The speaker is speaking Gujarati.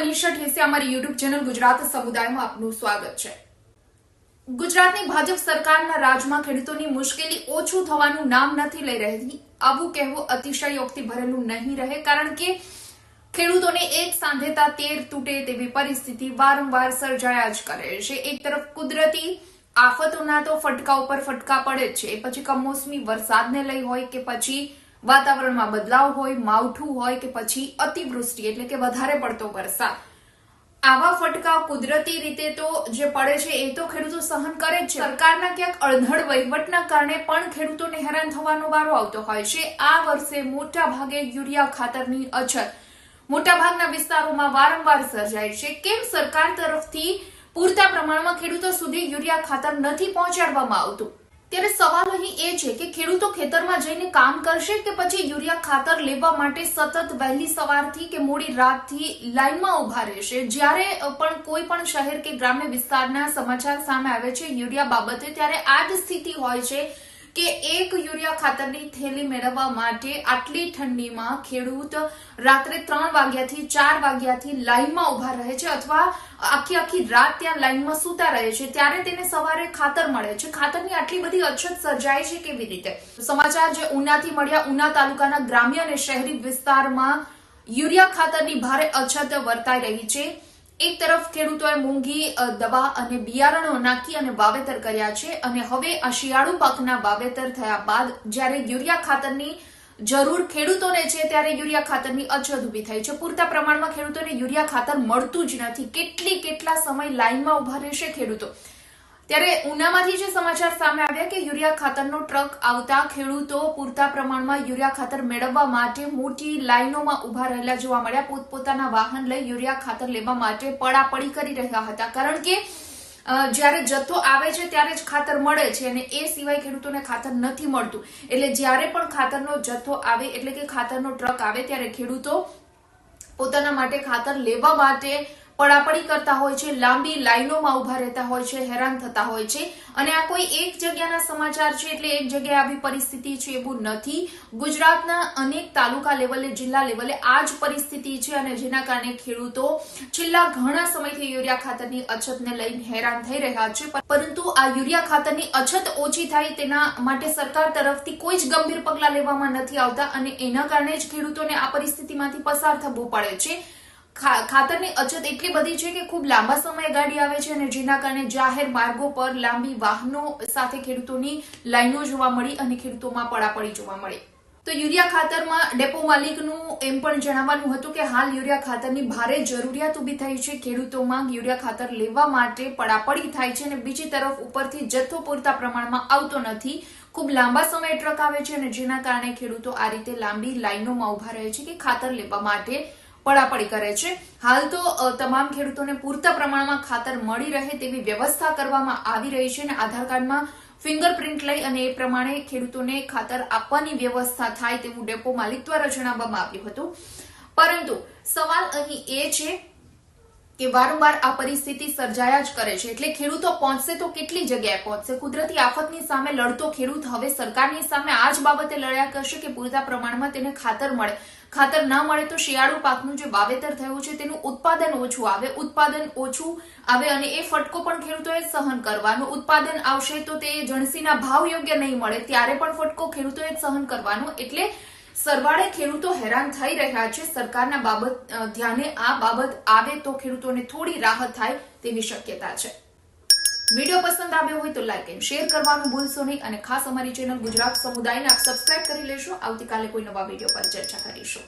મનીષા ઠેસિયા અમારી યુટ્યુબ ચેનલ ગુજરાત સમુદાયમાં આપનું સ્વાગત છે। ગુજરાતની ભાજપ સરકારના રાજમાં ખેડૂતોની મુશ્કેલી ઓછું થવાનું નામ નથી લઈ રહી। આવું કહેવું અતિશયોક્તિ ભરેલું નહીં રહે, કારણ કે ખેડૂતોને એક સાંધેતા તેર તૂટે તેવી પરિસ્થિતિ વારંવાર સર્જાયા જ કરે છે। એક તરફ કુદરતી આફતોના તો ફટકા ઉપર ફટકા પડે જ છે, પછી કમોસમી વરસાદને લઈ હોય કે પછી વાતાવરણમાં બદલાવ હોય, માવઠું હોય કે પછી અતિવૃષ્ટિ એટલે કે વધારે પડતો વરસાદ, આવા ફટકા કુદરતી રીતે તો જે પડે છે એ તો ખેડૂતો સહન કરે જ છે। સરકારના ક્યાંક અણધડ વહીવટના કારણે પણ ખેડૂતોને હેરાન થવાનો વારો આવતો હોય છે। આ વર્ષે મોટા ભાગે યુરિયા ખાતરની અછત મોટાભાગના વિસ્તારોમાં વારંવાર સર્જાય છે। કેમ સરકાર તરફથી પૂરતા પ્રમાણમાં ખેડૂતો સુધી યુરિયા ખાતર નથી પહોંચાડવામાં આવતું? ત્યારે સવાલ અહીં એ છે કે ખેડૂતો ખેતરમાં જઈને કામ કરશે કે પછી યુરિયા ખાતર લેવા માટે સતત વહેલી સવારથી કે મોડી રાતથી લાઈનમાં ઉભા રહેશે? જ્યારે પણ કોઈ પણ શહેર કે ગ્રામ્ય વિસ્તારના સમાચાર સામે આવે છે યુરિયા બાબતે, ત્યારે આ જ સ્થિતિ હોય છે કે એક યુરિયા ખાતરની થેલી મેળવવા માટે આટલી ઠંડીમાં ખેડૂત રાત્રે 3 વાગ્યાથી 4 વાગ્યાથી લાઈનમાં ઉભા રહે છે અથવા આખી રાત ત્યાં લાઈનમાં સૂતા રહે છે, ત્યારે તેને સવારે ખાતર મળે છે। ખાતરની આટલી બધી અછત સર્જાય છે કેવી રીતે? સમાચાર જે ઉનાથી મળ્યા, ઉના તાલુકાના ગ્રામ્ય અને શહેરી વિસ્તારમાં યુરિયા ખાતરની ભારે અછત વર્તાઈ રહી છે। એક તરફ ખેડૂતોએ મોંઘી દવા અને બિયારણો નાખી અને વાવેતર કર્યા છે, અને હવે આ શિયાળુ પાકના વાવેતર થયા બાદ જ્યારે યુરિયા ખાતરની જરૂર ખેડૂતોને છે ત્યારે યુરિયા ખાતરની અછત ઊભી થઈ છે। પૂરતા પ્રમાણમાં ખેડૂતોને યુરિયા ખાતર મળતું જ નથી। કેટલા સમય લાઈનમાં ઉભા રહેશે ખેડૂતો? ત્યારે ઉનામાંથી જે સમાચાર સામે આવ્યા કે યુરિયા ખાતરનો ટ્રક આવતા ખેડૂતો પૂરતા પ્રમાણમાં યુરિયા ખાતર મેળવવા માટે મોટી લાઈનોમાં ઉભા રહેલા જોવા મળ્યા। પોતપોતાના વાહન લઈ યુરિયા ખાતર લેવા માટે પડાપડી કરી રહ્યા હતા, કારણ કે જ્યારે જથ્થો આવે છે ત્યારે જ ખાતર મળે છે અને એ સિવાય ખેડૂતોને ખાતર નથી મળતું। એટલે જ્યારે પણ ખાતરનો જથ્થો આવે એટલે કે ખાતરનો ટ્રક આવે ત્યારે ખેડૂતો પોતાના માટે ખાતર લેવા માટે પડાપડી કરતા હોય છે, લાંબી લાઈનોમાં ઉભા રહેતા હોય છે, હેરાન થતા હોય છે। અને આ કોઈ એક જગ્યાના સમાચાર છે એટલે એક જગ્યાએ આવી પરિસ્થિતિ છે એવું નથી। ગુજરાતના અનેક તાલુકા લેવલે, જિલ્લા લેવલે આ જ પરિસ્થિતિ છે, અને જેના કારણે ખેડૂતો છેલ્લા ઘણા સમયથી યુરિયા ખાતરની અછતને લઈને હેરાન થઈ રહ્યા છે। પરંતુ આ યુરિયા ખાતરની અછત ઓછી થાય તેના માટે સરકાર તરફથી કોઈ જ ગંભીર પગલાં લેવામાં નથી આવતા, અને એના કારણે જ ખેડૂતોને આ પરિસ્થિતિમાંથી પસાર થવું પડે છે। ખાતરની અછત એટલી બધી છે કે ખૂબ લાંબા સમયે ગાડી આવે છે, અને જેના કારણે જાહેર માર્ગો પર લાંબી વાહનો સાથે ખેડૂતોની લાઈનો જોવા મળી અને ખેડૂતોમાં પડાપડી જોવા મળી। તો યુરિયા ખાતરમાં ડેપો માલિકનું એમ પણ જણાવવાનું હતું કે હાલ યુરિયા ખાતરની ભારે જરૂરિયાત ઊભી થઈ છે। ખેડૂતોમાં યુરિયા ખાતર લેવા માટે પડાપડી થાય છે, અને બીજી તરફ ઉપરથી જથ્થો પૂરતા પ્રમાણમાં આવતો નથી। ખૂબ લાંબા સમયે ટ્રક આવે છે, અને જેના કારણે ખેડૂતો આ રીતે લાંબી લાઈનોમાં ઉભા રહે છે કે ખાતર લેવા માટે પડાપડી કરે છે। હાલ તો તમામ ખેડૂતોને પૂરતા પ્રમાણમાં ખાતર મળી રહે તેવી વ્યવસ્થા કરવામાં આવી રહી છે, અને આધાર કાર્ડમાં ફિંગરપ્રિન્ટ લઈ અને એ પ્રમાણે ખેડૂતોને ખાતર આપવાની વ્યવસ્થા થાય તેવું ડેપો માલિક દ્વારા જણાવવામાં આવ્યું હતું। પરંતુ સવાલ અહીં એ છે કે વારંવાર આ પરિસ્થિતિ સર્જાયા જ કરે છે, એટલે ખેડૂતો પહોંચશે તો કેટલી જગ્યાએ પહોંચશે? કુદરતી આફતની સામે લડતો ખેડૂત હવે સરકારની સામે આ જ બાબતે લડ્યા કરશે કે પૂરતા પ્રમાણમાં તેને ખાતર મળે। ખાતર ના મળે તો શિયાળુ પાકનું જે વાવેતર થયું છે તેનું ઉત્પાદન ઓછું આવે અને એ ફટકો પણ ખેડૂતોએ સહન કરવાનો। ઉત્પાદન આવશે તો તે જણસીના ભાવ યોગ્ય નહીં મળે ત્યારે પણ ફટકો ખેડૂતોએ સહન કરવાનો। એટલે સરવાળે ખેડૂતો હેરાન થઈ રહ્યા છે। સરકારના ધ્યાને આ બાબત આવે તો ખેડૂતોને થોડી રાહત થાય તેવી શક્યતા છે। વિડીયો પસંદ આવ્યો હોય તો લાઈક એન્ડ શેર કરવાનું ભૂલશો નહીં, અને ખાસ અમારી ચેનલ ગુજરાત સમુદાયને આપ સબસ્ક્રાઇબ કરી લેશો। આવતીકાલે કોઈ નવા વિડીયો પર ચર્ચા કરીશું।